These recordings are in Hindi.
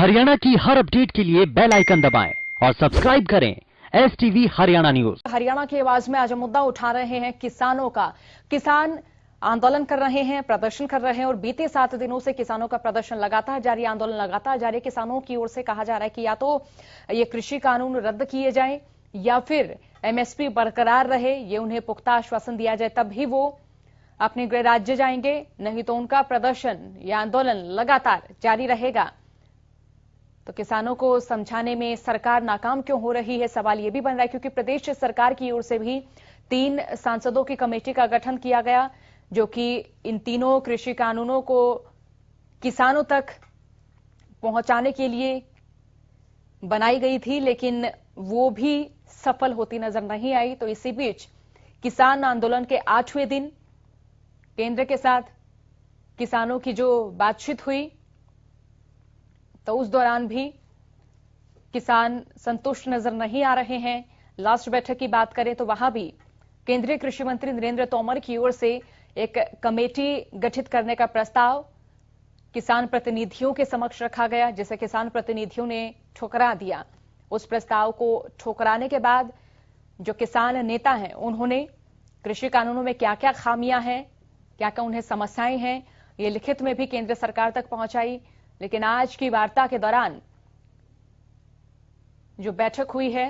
हरियाणा की हर अपडेट के लिए बेल आइकन दबाएं और सब्सक्राइब करें STV हरियाणा न्यूज। हरियाणा की आवाज में आज मुद्दा उठा रहे हैं किसानों का। किसान आंदोलन कर रहे हैं, प्रदर्शन कर रहे हैं और बीते 7 दिनों से किसानों का प्रदर्शन लगातार जारी, आंदोलन लगातार जारी। किसानों की ओर से कहा जा रहा है कि या तो ये कृषि कानून रद्द किए जाएं या फिर MSP बरकरार रहे, ये उन्हें पुख्ता आश्वासन दिया जाए, तब ही वो अपने गृह राज्य जाएंगे, नहीं तो उनका प्रदर्शन या आंदोलन लगातार जारी रहेगा। तो किसानों को समझाने में सरकार नाकाम क्यों हो रही है, सवाल यह भी बन रहा है, क्योंकि प्रदेश सरकार की ओर से भी 3 सांसदों की कमेटी का गठन किया गया, जो कि इन तीनों कृषि कानूनों को किसानों तक पहुंचाने के लिए बनाई गई थी, लेकिन वो भी सफल होती नजर नहीं आई। तो इसी बीच किसान आंदोलन के 8वें दिन केंद्र के साथ किसानों की जो बातचीत हुई, तो उस दौरान भी किसान संतुष्ट नजर नहीं आ रहे हैं। लास्ट बैठक की बात करें तो वहां भी केंद्रीय कृषि मंत्री नरेंद्र तोमर की ओर से एक कमेटी गठित करने का प्रस्ताव किसान प्रतिनिधियों के समक्ष रखा गया, जिसे किसान प्रतिनिधियों ने ठुकरा दिया। उस प्रस्ताव को ठुकराने के बाद जो किसान नेता हैं, उन्होंने कृषि कानूनों में क्या क्या खामियां हैं, क्या क्या उन्हें समस्याएं हैं, ये लिखित में भी केंद्र सरकार तक पहुंचाई। लेकिन आज की वार्ता के दौरान जो बैठक हुई है,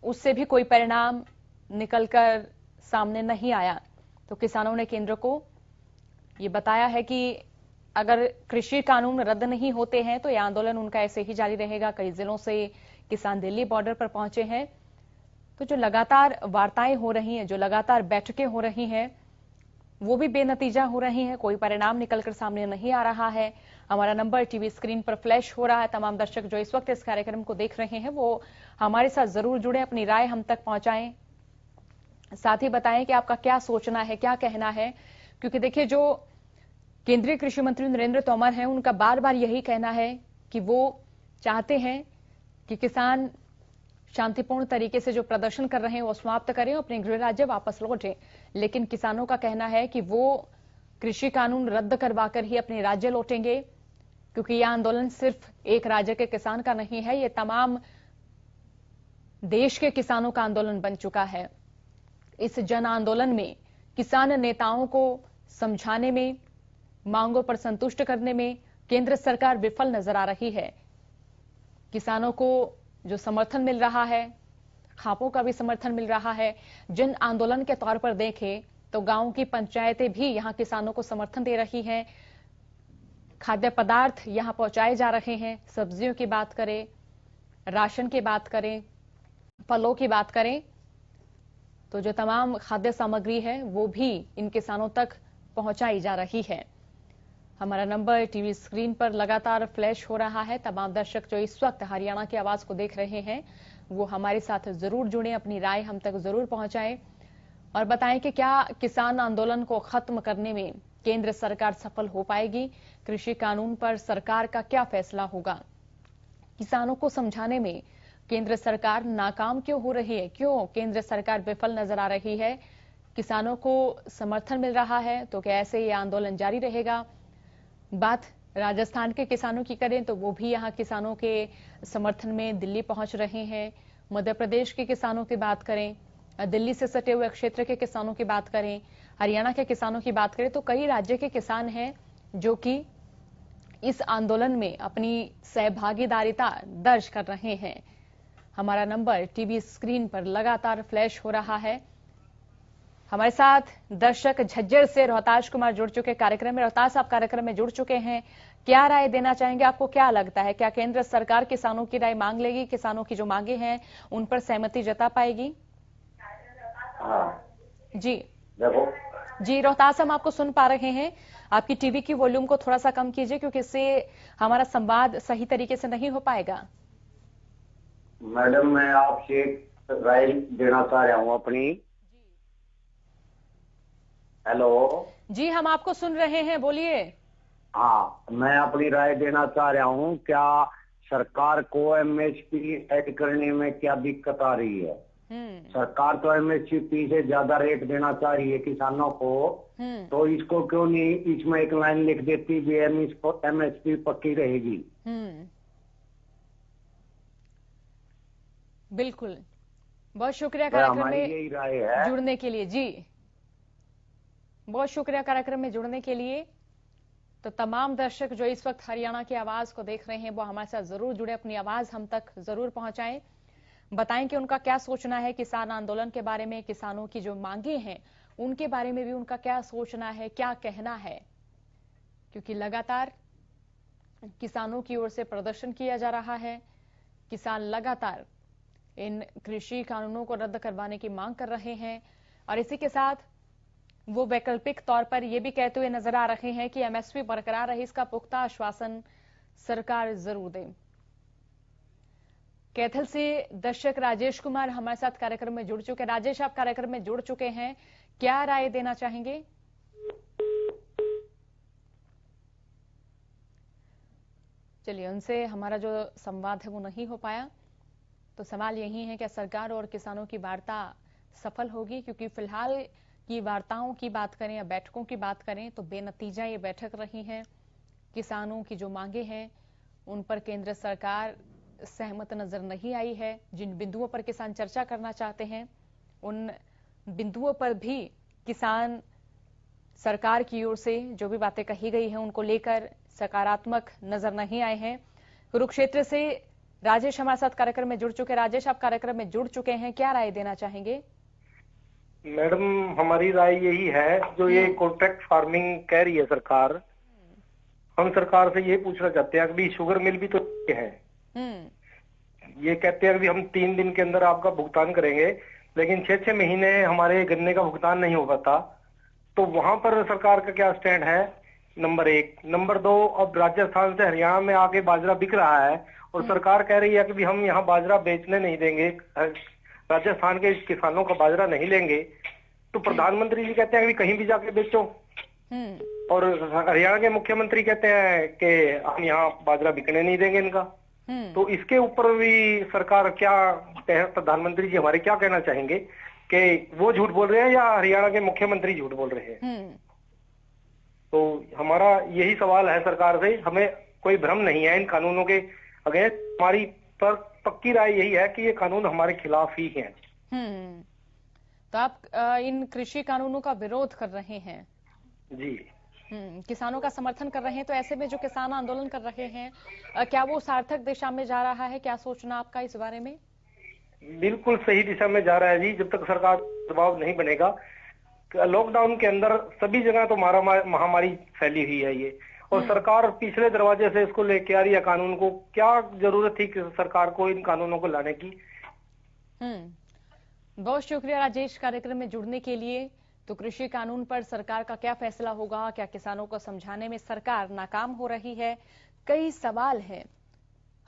उससे भी कोई परिणाम निकलकर सामने नहीं आया। तो किसानों ने केंद्र को ये बताया है कि अगर कृषि कानून रद्द नहीं होते हैं तो यह आंदोलन उनका ऐसे ही जारी रहेगा। कई जिलों से किसान दिल्ली बॉर्डर पर पहुंचे हैं। तो जो लगातार वार्ताएं हो रही हैं, जो लगातार बैठकें हो रही हैं, वो भी बेनतीजा हो रही हैं, कोई परिणाम निकलकर सामने नहीं आ रहा है। हमारा नंबर टीवी स्क्रीन पर फ्लैश हो रहा है। तमाम दर्शक जो इस वक्त इस कार्यक्रम को देख रहे हैं, वो हमारे साथ जरूर जुड़े, अपनी राय हम तक पहुंचाएं, साथ ही बताएं कि आपका क्या सोचना है, क्या कहना है। क्योंकि देखिए, जो केंद्रीय कृषि मंत्री नरेंद्र तोमर हैं, उनका बार बार यही कहना है कि वो चाहते हैं कि किसान शांतिपूर्ण तरीके से जो प्रदर्शन कर रहे हैं वो समाप्त करें, अपने गृह राज्य वापस लौटें। लेकिन किसानों का कहना है कि वो कृषि कानून रद्द करवाकर ही अपने राज्य लौटेंगे, क्योंकि यह आंदोलन सिर्फ एक राज्य के किसान का नहीं है, ये तमाम देश के किसानों का आंदोलन बन चुका है। इस जन आंदोलन में किसान नेताओं को समझाने में, मांगों पर संतुष्ट करने में केंद्र सरकार विफल नजर आ रही है। किसानों को जो समर्थन मिल रहा है, खापों का भी समर्थन मिल रहा है। जन आंदोलन के तौर पर देखें तो गांव की पंचायतें भी यहां किसानों को समर्थन दे रही हैं। खाद्य पदार्थ यहां पहुंचाए जा रहे हैं। सब्जियों की बात करें, राशन की बात करें, फलों की बात करें, तो जो तमाम खाद्य सामग्री है वो भी इन किसानों तक पहुंचाई जा रही है। हमारा नंबर टीवी स्क्रीन पर लगातार फ्लैश हो रहा है। तमाम दर्शक जो इस वक्त हरियाणा की आवाज को देख रहे हैं, वो हमारे साथ जरूर जुड़े, अपनी राय हम तक जरूर पहुंचाएं और बताएं कि क्या किसान आंदोलन को खत्म करने में केंद्र सरकार सफल हो पाएगी। कृषि कानून पर सरकार का क्या फैसला होगा। किसानों को समझाने में केंद्र सरकार नाकाम क्यों हो रही है, क्यों केंद्र सरकार विफल नजर आ रही है। किसानों को समर्थन मिल रहा है तो क्या ऐसे ये आंदोलन जारी रहेगा। बात राजस्थान के किसानों की करें तो वो भी यहां किसानों के समर्थन में दिल्ली पहुंच रहे हैं। मध्य प्रदेश के किसानों की बात करें, दिल्ली से सटे हुए क्षेत्र के किसानों की बात करें, हरियाणा के किसानों की बात करें, तो कई राज्य के किसान हैं जो कि इस आंदोलन में अपनी सहभागीदारिता दर्ज कर रहे हैं। हमारा नंबर टीवी स्क्रीन पर लगातार फ्लैश हो रहा है। हमारे साथ दर्शक झज्जर से रोहतास कुमार जुड़ चुके कार्यक्रम में। रोहतास, आप कार्यक्रम में जुड़ चुके हैं, क्या राय देना चाहेंगे। आपको क्या लगता है, क्या केंद्र सरकार किसानों की राय मांग लेगी, किसानों की जो मांगे हैं उन पर सहमति जता पाएगी। जी जी रोहतास, हम आपको सुन पा रहे हैं। आपकी टीवी की वॉल्यूम को थोड़ा सा कम कीजिए, क्योंकि इससे हमारा संवाद सही तरीके से नहीं हो पाएगा। मैडम, मैं आपसे राय देना चाह रहा हूँ अपनी। हेलो जी, हम आपको सुन रहे हैं, बोलिए। हाँ, मैं अपनी राय देना चाह रहा हूँ। क्या सरकार को MSP ऐड करने में क्या दिक्कत आ रही है। सरकार तो MSP से ज्यादा रेट देना चाह रही है किसानों को, तो इसको क्यों नहीं इसमें एक लाइन लिख देती भी MSP पक्की रहेगी। बिल्कुल, बहुत शुक्रिया तो कार्यक्रम हमारी में यही राय है। जुड़ने के लिए। जी, बहुत शुक्रिया कार्यक्रम में जुड़ने के लिए। तो तमाम दर्शक जो इस वक्त हरियाणा की आवाज को देख रहे हैं वो हमारे साथ जरूर जुड़े, अपनी आवाज हम तक जरूर पहुंचाएं, बताएं कि उनका क्या सोचना है किसान आंदोलन के बारे में, किसानों की जो मांगे हैं उनके बारे में भी उनका क्या सोचना है, क्या कहना है। क्योंकि लगातार किसानों की ओर से प्रदर्शन किया जा रहा है, किसान लगातार इन कृषि कानूनों को रद्द करवाने की मांग कर रहे हैं और इसी के साथ वो वैकल्पिक तौर पर यह भी कहते हुए नजर आ रहे हैं कि MSP बरकरार रही, इसका पुख्ता आश्वासन सरकार जरूर दे। कैथल से दर्शक राजेश कुमार हमारे साथ कार्यक्रम में जुड़ चुके। राजेश, आप कार्यक्रम में जुड़ चुके हैं, क्या राय देना चाहेंगे? चलिए, उनसे हमारा जो संवाद है वो नहीं हो पाया। तो सवाल यही है कि सरकार और किसानों की वार्ता सफल होगी, क्योंकि फिलहाल की वार्ताओं की बात करें या बैठकों की बात करें तो बेनतीजा ये बैठक रही है। किसानों की जो मांगे हैं उन पर केंद्र सरकार सहमत नजर नहीं आई है। जिन बिंदुओं पर किसान चर्चा करना चाहते हैं उन बिंदुओं पर भी किसान सरकार की ओर से जो भी बातें कही गई हैं उनको लेकर सकारात्मक नजर नहीं आए हैं। कुरुक्षेत्र से राजेश हमारे साथ कार्यक्रम में जुड़ चुके। राजेश, आप कार्यक्रम में जुड़ चुके हैं, क्या राय देना चाहेंगे? मैडम, हमारी राय यही है, जो ये कॉन्ट्रैक्ट फार्मिंग कह रही है सरकार, हम सरकार से ये पूछना चाहते हैं कि शुगर मिल भी तो है, ये कहते हैं कि हम 3 दिन के अंदर आपका भुगतान करेंगे, लेकिन 6-6 महीने हमारे गन्ने का भुगतान नहीं हो पाता। तो वहां पर सरकार का क्या स्टैंड है, नंबर 1। नंबर 2, अब राजस्थान से हरियाणा में आके बाजरा बिक रहा है और सरकार कह रही है कि हम यहाँ बाजरा बेचने नहीं देंगे, राजस्थान के किसानों का बाजरा नहीं लेंगे। तो प्रधानमंत्री जी कहते हैं कि कहीं भी जाके बेचो और हरियाणा के मुख्यमंत्री कहते हैं कि हम यहाँ बाजरा बिकने नहीं देंगे इनका। तो इसके ऊपर भी सरकार क्या, प्रधानमंत्री जी हमारे क्या कहना चाहेंगे कि वो झूठ बोल रहे हैं या हरियाणा के मुख्यमंत्री झूठ बोल रहे हैं? तो हमारा यही सवाल है सरकार से, हमें कोई भ्रम नहीं है इन कानूनों के अगेंस्ट। हमारी पर पक्की राय यही है कि ये कानून हमारे खिलाफ ही हैं। तो आप इन कृषि कानूनों का विरोध कर रहे हैं? जी। किसानों का समर्थन कर रहे हैं। तो ऐसे में जो किसान आंदोलन कर रहे हैं, क्या वो सार्थक दिशा में जा रहा है? क्या सोचना आपका इस बारे में? बिल्कुल सही दिशा में जा रहा है जी। जब तक सरकार दबाव नहीं बनेगा, लॉकडाउन के अंदर सभी जगह तो महामारी फैली हुई है ये, और सरकार पिछले दरवाजे से इसको लेके आ रही है कानून को। क्या जरूरत थी कि सरकार को इन कानूनों को लाने की? बहुत शुक्रिया राजेश कार्यक्रम में जुड़ने के लिए। तो कृषि कानून पर सरकार का क्या फैसला होगा, क्या किसानों को समझाने में सरकार नाकाम हो रही है, कई सवाल हैं।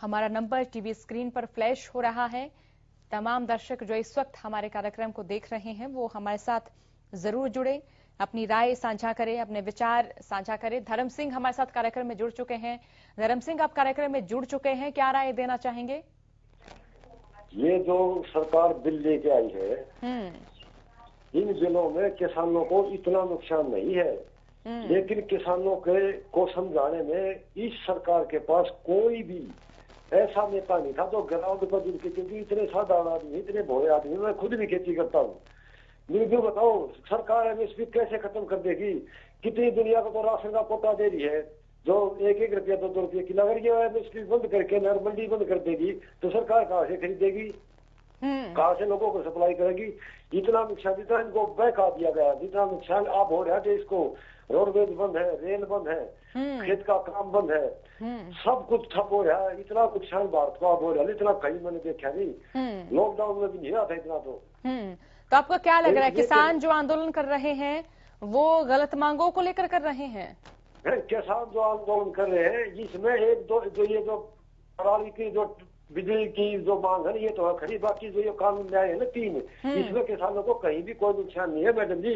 हमारा नंबर टीवी स्क्रीन पर फ्लैश हो रहा है। तमाम दर्शक जो इस वक्त हमारे कार्यक्रम को देख रहे हैं वो हमारे साथ जरूर जुड़े, अपनी राय साझा करें, अपने विचार साझा करें। धर्म सिंह हमारे साथ कार्यक्रम में जुड़ चुके हैं। धर्म सिंह, आप कार्यक्रम में जुड़ चुके हैं, क्या राय देना चाहेंगे? ये जो सरकार बिल लेके आई है, इन बिलों में किसानों को इतना नुकसान नहीं है, लेकिन किसानों को समझाने में इस सरकार के पास कोई भी ऐसा नेता नहीं था जो ग्राउंड पर जुड़ के, क्योंकि इतने साधारण आदमी, इतने भोले आदमी, मैं खुद भी खेती करता हूँ। मुझे बताओ सरकार MSP कैसे खत्म कर देगी? कितनी दुनिया को तो राशन का कोटा दे रही है जो 1-1 रुपया 2-2 रुपये किलो। अगर ये MSP बंद करके नर मंडी बंद कर देगी तो सरकार कहाँ से खरीदेगी, कहाँ से लोगों को सप्लाई करेगी? इतना नुकसान, जितना इनको बहका दिया गया, जितना नुकसान आप हो रहा है, इसको रोडवेज बंद है, रेल बंद है, खेत का काम बंद है, सब कुछ ठप हो रहा है। इतना नुकसान भारत को हो रहा है, इतना कहीं मैंने देखा नहीं। लॉकडाउन में भी नहीं रहा था इतना। तो आपको क्या लग रहा है, किसान जो आंदोलन कर रहे हैं वो गलत मांगों को लेकर कर रहे हैं? किसान जो आंदोलन कर रहे हैं इसमें एक दो जो ये जो पराली की जो बिजली की जो मांग है ये तो है खड़ी, बाकी जो ये कानून न्याय है ना 3, इसमें किसानों को कहीं भी कोई नुकसान नहीं है। मैडम जी,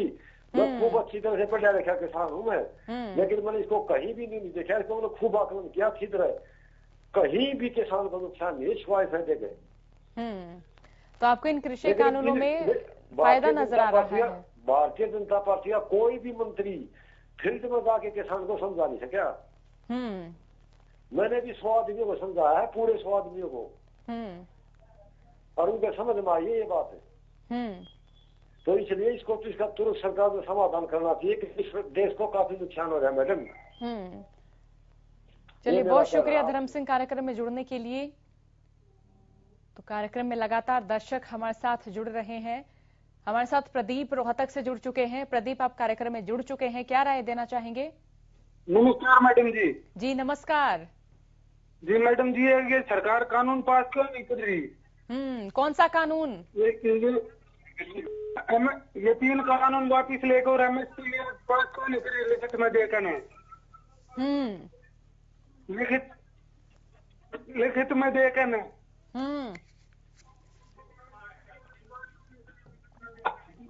मैं खूब अच्छी तरह से पढ़ा लिखा किसान हूँ मैं, लेकिन मैंने इसको कहीं भी नहीं देखा। इसको मैंने खूब आकलन किया, ठीक है, कहीं भी किसान को नुकसान नहीं है सिवाय फायदे के। तो आपको इन कृषि कानूनों में फायदा नजर आ रहा है? भारतीय जनता पार्टी का कोई भी मंत्री फील्ड में जाके किसान को समझा नहीं सका। मैंने भी 100 आदमियों को समझाया है, पूरे 100 आदमियों को, और उनके समझ में आई ये बात है। तो इसलिए इसको तो इसका तुरंत सरकार को समाधान करना चाहिए कि इस देश को काफी नुकसान हो रहा है मैडम। चलिए, बहुत शुक्रिया धर्म सिंह कार्यक्रम में जुड़ने के लिए। तो कार्यक्रम में लगातार दर्शक हमारे साथ जुड़ रहे हैं। हमारे साथ प्रदीप रोहतक से जुड़ चुके हैं। प्रदीप, आप कार्यक्रम में जुड़ चुके हैं, क्या राय देना चाहेंगे? नमस्कार मैडम जी। जी नमस्कार। जी मैडम जी, ये सरकार कानून पास क्यों नहीं कर रही? कौन सा कानून? ये 3 कानून वापिस लेकर MSP पास क्यों नहीं कर रही? लिखित में देखा है, लिखित में देखा ना।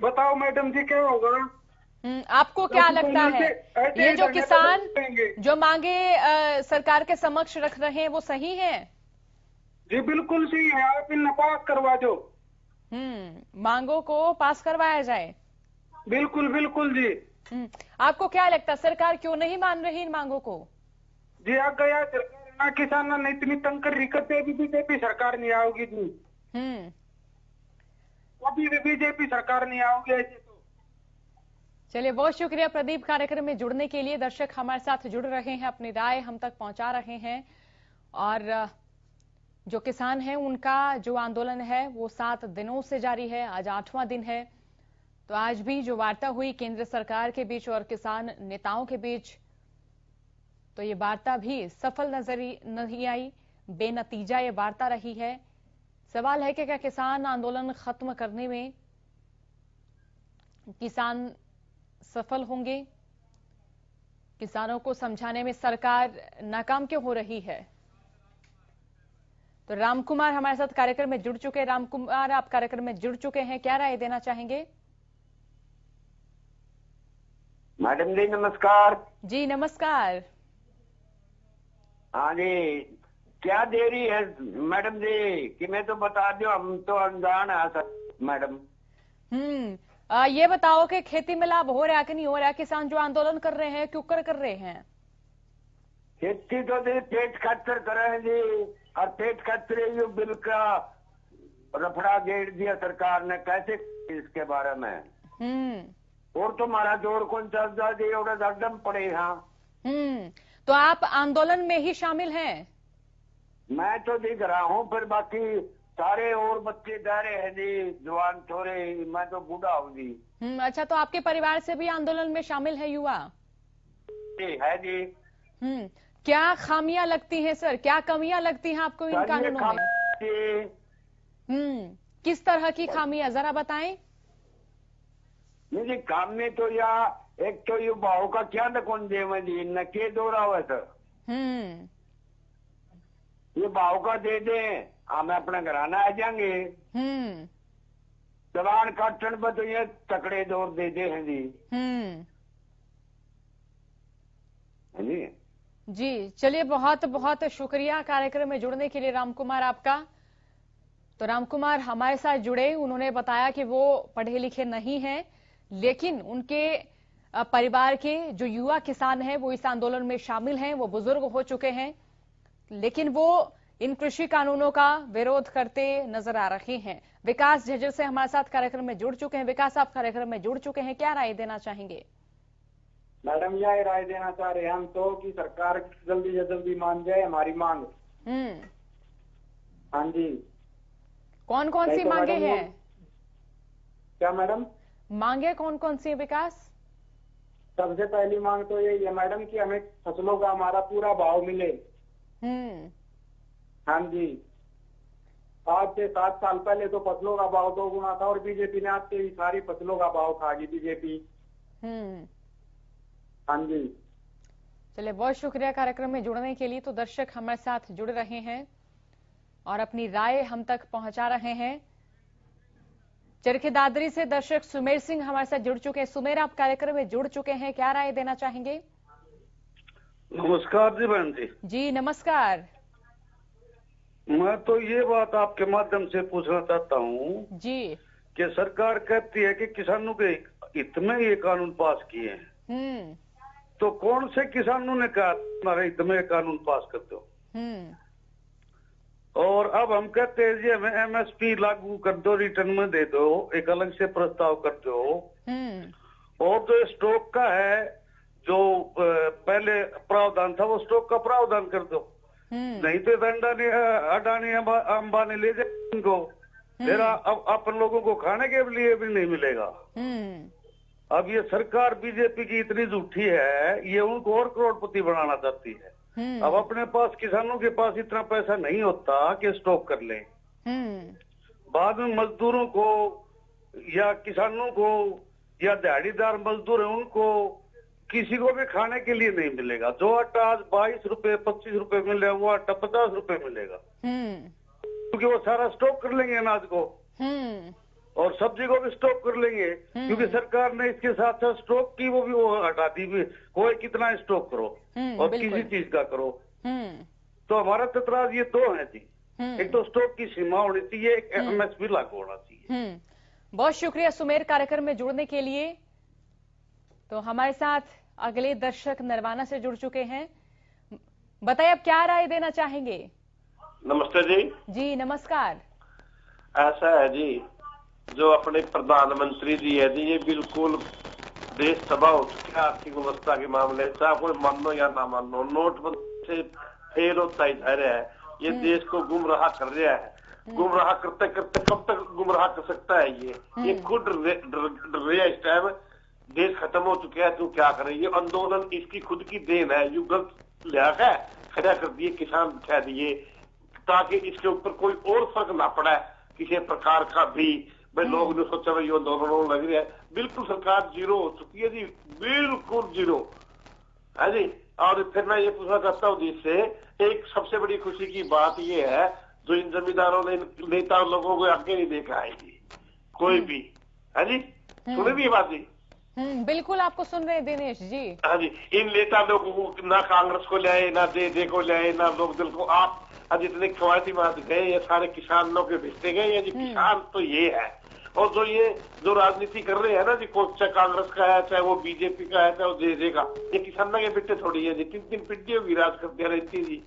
बताओ मैडम जी क्या होगा? आपको क्या लगता है, ये जो किसान जो मांगे सरकार के समक्ष रख रहे हैं वो सही है? जी बिल्कुल सही है, आप इन्हें पास करवा दो। मांगों को पास करवाया जाए। बिल्कुल बिल्कुल जी। आपको क्या लगता है, सरकार क्यों नहीं मान रही इन मांगों को? जी आ गया सरकार ना, किसान ने इतनी तंग कर रही, करते भी बीजेपी सरकार नहीं आओगी जी। अभी भी बीजेपी सरकार नहीं आओगी ऐसे तो। चलिए, बहुत शुक्रिया प्रदीप कार्यक्रम में जुड़ने के लिए। दर्शक हमारे साथ जुड़ रहे हैं, अपनी राय हम तक पहुंचा रहे हैं। और जो किसान हैं उनका जो आंदोलन है वो 7 दिनों से जारी है, आज 8वां दिन है। तो आज भी जो वार्ता हुई केंद्र सरकार के बीच और किसान नेताओं के बीच, तो ये वार्ता भी सफल नजर नहीं आई, बेनतीजा ये वार्ता रही है। सवाल है कि क्या किसान आंदोलन खत्म करने में किसान सफल होंगे? किसानों को समझाने में सरकार नाकाम क्यों हो रही है? तो रामकुमार हमारे साथ कार्यक्रम में जुड़ चुके हैं। रामकुमार, आप कार्यक्रम में जुड़ चुके हैं, क्या राय देना चाहेंगे? मैडम जी नमस्कार। जी नमस्कार। हाँ जी, क्या देरी है मैडम जी कि मैं तो बता दो, हम तो अनजान है सर मैडम। ये बताओ कि खेती में लाभ हो रहा है कि नहीं हो रहा है? किसान जो आंदोलन कर रहे हैं क्यों कर रहे हैं? खेती तो पेट खातर कर रहे हैं जी, और पेट खातर ये बिल का रफड़ा गेड़ दिया सरकार ने, कैसे इसके बारे में और तुम्हारा जोर कौन चलता जी, और एकदम पड़े। हाँ, तो आप आंदोलन में ही शामिल हैं? मैं तो दिख रहा हूँ, फिर बाकी सारे और बच्चे दारे हैं जी, जवान छोरे, मैं तो बूढ़ा हूँ जी। अच्छा, तो आपके परिवार से भी आंदोलन में शामिल है युवा? जी है जी। क्या खामियां लगती हैं सर, क्या कमियां लगती हैं आपको इन कानूनों में? किस तरह की खामियां जरा बताएं। नहीं काम में तो या एक तो ये भाव का क्या न कौन दे जी, न के दो रहा हुआ सर। ये भाव का दे दे, हम अपना घराना आ जाएंगे। चलान काटने पर तो ये तकड़े दौर दे दे हैं जी। जी चलिए, बहुत बहुत शुक्रिया कार्यक्रम में जुड़ने के लिए रामकुमार आपका। तो रामकुमार हमारे साथ जुड़े, उन्होंने बताया कि वो पढ़े लिखे नहीं हैं, लेकिन उनके परिवार के जो युवा किसान हैं वो इस आंदोलन में शामिल हैं, वो बुजुर्ग हो चुके हैं, लेकिन वो इन कृषि कानूनों का विरोध करते नजर आ रहे हैं। विकास झज्जर से हमारे साथ कार्यक्रम में जुड़ चुके हैं। विकास, आप कार्यक्रम में जुड़ चुके हैं, क्या राय देना चाहेंगे? मैडम यह राय देना चाह रहे हैं हम तो कि सरकार जल्दी से जल्दी मान जाए हमारी मांग। हाँ जी। कौन कौन सी मांगे हैं? क्या मैडम? मांगे कौन कौन सी है विकास? सबसे पहली मांग तो यही है मैडम कि हमें फसलों का हमारा पूरा भाव मिले। हाँ जी। आज से 7 साल पहले तो फसलों का भाव 2 गुना था और बीजेपी ने आते ही सारी फसलों का भाव खा गई बीजेपी। हाँ जी। चलिए, बहुत शुक्रिया कार्यक्रम में जुड़ने के लिए। तो दर्शक हमारे साथ जुड़ रहे हैं और अपनी राय हम तक पहुंचा रहे हैं। चरखी दादरी से दर्शक सुमेर सिंह हमारे साथ जुड़ चुके हैं। सुमेर, आप कार्यक्रम में जुड़ चुके हैं, क्या राय देना चाहेंगे? नमस्कार जी बहन जी। जी नमस्कार। मैं तो ये बात आपके माध्यम से पूछना चाहता हूँ जी कि सरकार कहती है कि किसानों के हित में ये कानून पास किए हैं। तो कौन से किसानों ने कहा हमारे हित में कानून पास कर दो? और अब हम कहते हैं जी हमें एमएसपी लागू कर दो, रिटर्न में दे दो, एक अलग से प्रस्ताव कर दो। और जो स्टॉक का है, जो पहले प्रावधान था, वो स्टॉक का प्रावधान कर दो। नहीं तो अडानी अंबानी ले जाए इनको, फिर अब अपन लोगों को खाने के लिए भी नहीं मिलेगा। अब ये सरकार बीजेपी की इतनी झूठी है, ये उनको और करोड़पति बनाना चाहती है। अब अपने पास, किसानों के पास इतना पैसा नहीं होता कि स्टॉक कर ले। बाद में मजदूरों को या किसानों को या दिहाड़ीदार मजदूर है उनको, किसी को भी खाने के लिए नहीं मिलेगा। जो आटा आज 22 रुपए 25 रुपए मिल रहा है, वो आटा 50 रुपए मिलेगा, क्योंकि वो सारा स्टॉक कर लेंगे अनाज को। और सब्जी को भी स्टॉक कर लेंगे, क्योंकि सरकार ने इसके साथ साथ स्टॉक की वो भी हटा दी भी। कोई कितना स्टॉक करो और किसी चीज का करो। तो हमारा तकरार ये दो है जी, एक तो स्टॉक की सीमा होनी चाहिए, एक एमएसपी लागू होना चाहिए। बहुत शुक्रिया सुमेर कार्यक्रम में जुड़ने के लिए। तो हमारे साथ अगले दर्शक नरवाना से जुड़ चुके हैं। बताइए, आप क्या राय देना चाहेंगे? नमस्ते जी। जी नमस्कार। ऐसा है जी, जो अपने प्रधानमंत्री जी है जी, ये बिल्कुल देश तबाह हो चुका है आर्थिक व्यवस्था के मामले। चाहे कोई मानो या ना मानो, नोटबंदी से फेल होता ही जा रहा है। ये देश को गुमराह कर रहा है। गुमराह करते करते कब तक गुमराह कर सकता है ये खुद डर रहा है। इस टाइम देश खत्म हो चुका है, तो क्या करे? ये आंदोलन इसकी खुद की देन है। युगल लिया है, खड़ा कर दिए, किसान बिठा दिए, ताकि इसके ऊपर कोई और फर्क ना पड़ा किसी प्रकार का भी। भाई लोग जो सोचा भाई आंदोलन लग रहा है, बिल्कुल सरकार जीरो हो चुकी है जी, बिल्कुल जीरो है जी। और फिर मैं ये पूछना चाहता हूँ जी से, एक सबसे बड़ी खुशी की बात ये है, जो इन जमींदारों ने नेता लोगों को आगे नहीं देखा है जी, कोई भी है जी। सुने भी ये बात जी? बिल्कुल आपको सुन रहे हैं दिनेश जी। हाँ जी, इन नेता लोगों को ना कांग्रेस को ले आए, ना दे को ले आए, ना लोक दल को। आप आज इतने कवायती बात गए, ये सारे किसानों के भेजते गए हैं जी। किसान तो ये है, और जो राजनीति कर रहे हैं ना जी, चाहे कांग्रेस का है, चाहे वो बीजेपी का है, चाहे वो दे का, ये किसानों के बेटे थोड़ी है जी। 3 पीढ़ी होगी राज कर दिया रहती जी,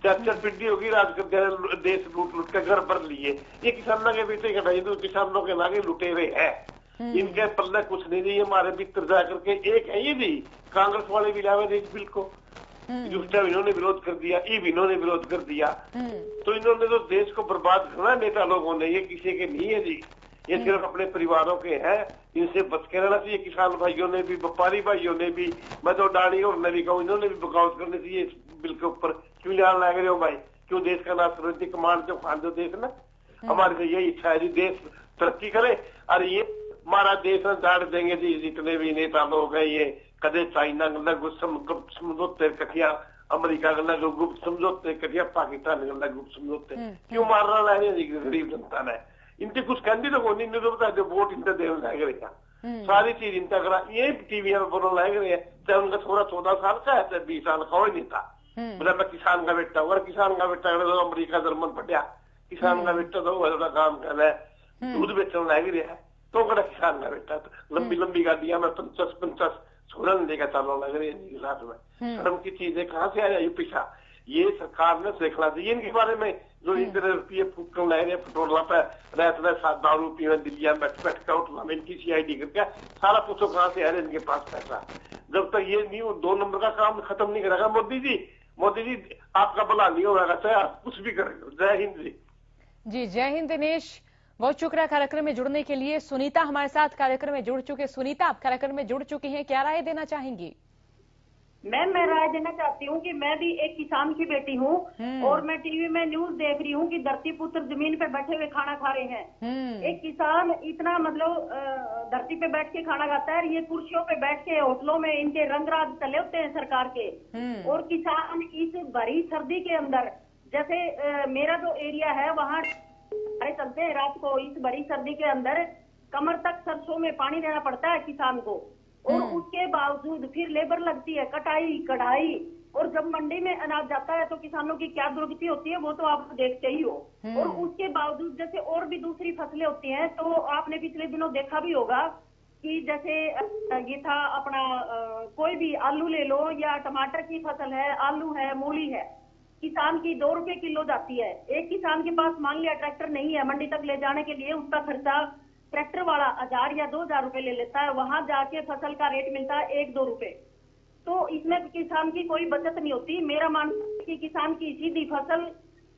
4 पीढ़ी होगी राज कर दिया, देश लूट के घर भर लिए। ये किसानों के बेटे का नहीं, तो किसानों के लागे लुटे हुए है। इनके पल्ले कुछ नहीं रही, हमारे भीतर जा करके एक है ये भी, कांग्रेस वाले भी लावे इस बिल को, उस टाइम इन्होंने विरोध कर दिया, इन्होंने विरोध कर दिया। तो इन्होंने तो देश को बर्बाद करना नेता लोगों ने, ये किसी के नहीं है जी, ये सिर्फ अपने परिवारों के हैं। इनसे बच के रहना चाहिए किसान भाइयों ने भी, व्यापारी भाइयों ने भी। मैं तो डाणी और नबी कहूँ, इन्होंने भी बगावत करनी चाहिए इस बिल के ऊपर। क्यों ध्यान लग रहे हो भाई? क्यों देश का नाश करो? कमांड जो खान दो देश ना, हमारी तो यही इच्छा है जी, देश तरक्की करे। और ये हमारा देश झाड़ देंगे जी, जितने भी नेता लोग हैं ये, कदे चाइना गुप्त समझौते कठिया, अमेरिका गुप्त समझौते कठिया, पाकिस्तान गुप्त समझौते। क्यों मार रहा है जी गरीब जनता ने? इनसे कुछ कहती तो कोई नहीं, बता दो वोट इनसे देने लग रहे हैं, सारी चीज इनका करा। ये टीवी में बोलने लग रहे हैं, चाहे उनका थोड़ा 14 साल का है, चाहे 20 साल का, कोई नहीं था। मतलब मैं किसान का बेटा हूँ, किसान का बेटा तो अमेरिका जर्मन पटिया, किसान का बेटा तो वो काम कर रहा है, दूध बेचने लग रहा है, तो कड़ा किसान का बेटा। तो लंबी गाड़ियां में 50 सोलन लेकर चलो लग रही है गुजरात में। शर्म की चीजें कहाँ से आया ये पीछा? ये सरकार ने देखना चाहिए इनके बारे में। जो इतने रुपये फूक लग रहे पेट्रोल पे, रहते 7 दारू पी में दिल्ली में बैठ के उठना में, इनकी CID करके सारा पूछो कहाँ से आ रहे इनके पास पैसा। जब तक ये नहीं 2 नंबर का काम खत्म नहीं करेगा मोदी जी, आपका भला नहीं होगा, चाहे आप कुछ भी करेंगे। जय हिंद जी। जय हिंद दिनेश, बहुत शुक्रिया कार्यक्रम में जुड़ने के लिए। सुनीता हमारे साथ कार्यक्रम में जुड़ चुके। सुनीता, आप कार्यक्रम में जुड़ चुकी हैं, क्या राय देना चाहेंगी? मैं राय देना चाहती हूँ कि मैं भी एक किसान की बेटी हूँ, और मैं टीवी में न्यूज देख रही हूँ कि धरती पुत्र जमीन पे बैठे हुए खाना खा रहे हैं। एक किसान इतना मतलब धरती पे बैठ के खाना खाता है, ये कुर्सियों पे बैठ के होटलों में इनके रंगराज चले होते हैं सरकार के। और किसान इस भरी सर्दी के अंदर, जैसे मेरा जो एरिया है वहाँ चलते हैं रात को, इस भरी सर्दी के अंदर कमर तक सरसों में पानी देना पड़ता है किसान को। और उसके बावजूद फिर लेबर लगती है, कटाई कढ़ाई, और जब मंडी में अनाज जाता है तो किसानों की क्या दुर्गति होती है वो तो आप देखते ही हो। और उसके बावजूद जैसे और भी दूसरी फसलें होती हैं, तो आपने पिछले दिनों देखा भी होगा कि जैसे ये था अपना कोई भी आलू ले लो या टमाटर की फसल है, आलू है, मूली है, किसान की 2 रुपए किलो जाती है। एक किसान के पास मान लिया ट्रैक्टर नहीं है, मंडी तक ले जाने के लिए उसका खर्चा ट्रैक्टर वाला 1000 या 2000 रुपए ले लेता है, वहां जाके फसल का रेट मिलता है 1-2 रुपए। तो इसमें किसान की कोई बचत नहीं होती। मेरा मानना है कि किसान की सीधी फसल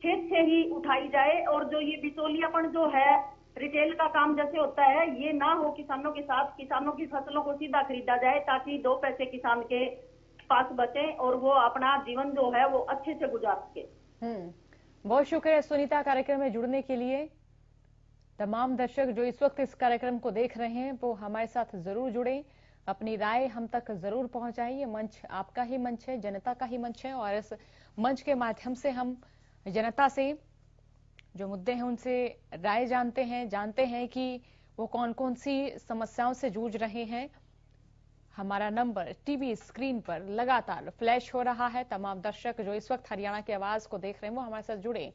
खेत से ही उठाई जाए, और जो ये बिचौलियापन जो है रिटेल का काम जैसे होता है, ये ना हो किसानों के साथ। किसानों की फसलों को सीधा खरीदा जाए ताकि 2 पैसे किसान के पास बचे और वो अपना जीवन जो है वो अच्छे से गुजार सके। बहुत शुक्रिया सुनीता कार्यक्रम में जुड़ने के लिए। तमाम दर्शक जो इस वक्त इस कार्यक्रम को देख रहे हैं वो हमारे साथ जरूर जुड़े, अपनी राय हम तक जरूर पहुंचाएं। ये मंच आपका ही मंच है, जनता का ही मंच है, और इस मंच के माध्यम से हम जनता से जो मुद्दे हैं उनसे राय जानते हैं कि वो कौन कौन सी समस्याओं से जूझ रहे हैं। हमारा नंबर टीवी स्क्रीन पर लगातार फ्लैश हो रहा है। तमाम दर्शक जो इस वक्त हरियाणा की आवाज को देख रहे हैं वो हमारे साथ जुड़े।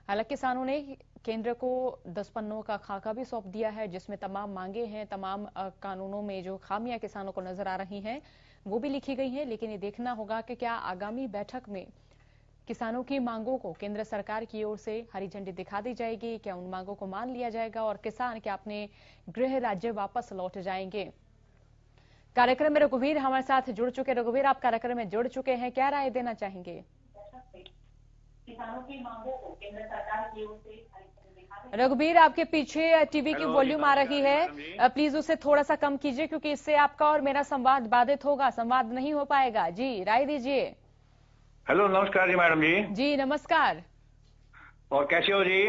हालांकि किसानों ने केंद्र को 10 पन्नों का खाका भी सौंप दिया है, जिसमें तमाम मांगे हैं, तमाम कानूनों में जो खामियां किसानों को नजर आ रही हैं वो भी लिखी गई हैं। लेकिन ये देखना होगा कि क्या आगामी बैठक में किसानों की मांगों को केंद्र सरकार की ओर से हरी झंडी दिखा दी जाएगी, क्या उन मांगों को मान लिया जाएगा और किसान क्या अपने गृह राज्य वापस लौट जाएंगे। कार्यक्रम में रघुवीर हमारे साथ जुड़ चुके। रघुवीर, आप कार्यक्रम में जुड़ चुके हैं, क्या राय देना चाहेंगे? किसानों की मांगों को केंद्र सरकार की ओर से। रघुवीर, आपके पीछे टीवी की वॉल्यूम आ रही है, प्लीज उसे थोड़ा सा कम कीजिए क्योंकि इससे आपका और मेरा संवाद बाधित होगा, संवाद नहीं हो पाएगा। जी, राय दीजिए। हेलो, नमस्कार जी मैडम जी। जी नमस्कार। और कैसे हो जी?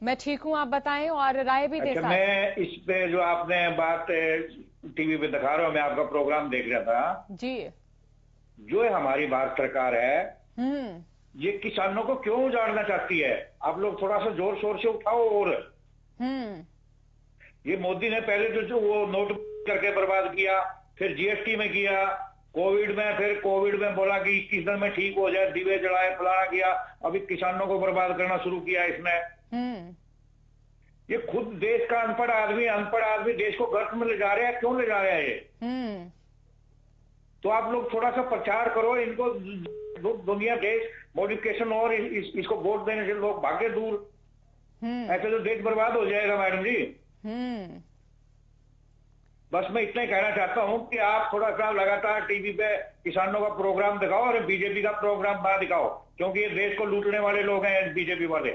मैं ठीक हूँ, आप बताएं और राय भी दे। मैं इस पे जो आपने बात टीवी पे दिखा रहा हूँ, मैं आपका प्रोग्राम देख रहा था जी। जो है हमारी भारत सरकार है, ये किसानों को क्यों उजाड़ना चाहती है? आप लोग थोड़ा सा जोर शोर से उठाओ। और ये मोदी ने पहले जो वो नोट करके बर्बाद किया, फिर जीएसटी में किया, कोविड में, फिर कोविड में बोला कि 21 दिन में ठीक हो जाए, दिवे जलाए, फलाना किया, अभी किसानों को बर्बाद करना शुरू किया इसने। ये खुद देश का अनपढ़ आदमी देश को गर्त में ले जा रहे हैं। क्यों ले जा रहे हैं ये? तो आप लोग थोड़ा सा प्रचार करो, इनको दुनिया देश मॉडिफिकेशन और इसको वोट देने से लोग भागे दूर। ऐसे तो देश बर्बाद हो जाएगा मैडम जी। बस मैं इतना ही कहना चाहता हूं कि आप थोड़ा सा लगातार टीवी पे किसानों का प्रोग्राम दिखाओ और बीजेपी का प्रोग्राम ना दिखाओ, क्योंकि ये देश को लूटने वाले लोग हैं बीजेपी वाले।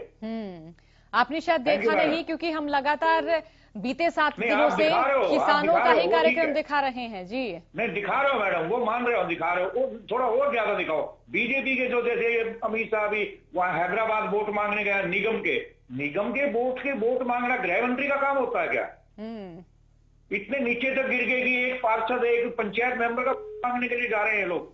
आपने शायद देखा नहीं, क्योंकि हम लगातार बीते 7 दिनों से किसानों का ही कार्यक्रम दिखा रहे हैं। जी नहीं दिखा रहे हो मैडम, वो मान रहे हो, दिखा रहे हो, थोड़ा और ज्यादा दिखाओ। बीजेपी के जो जैसे अमित शाह भी वहां हैदराबाद वोट मांगने गया, निगम के वोट मांगना गृह मंत्री का काम होता है क्या? इतने नीचे तक गिर गए कि एक पार्षद, एक पंचायत मेंबर का मांगने के लिए जा रहे हैं लोग।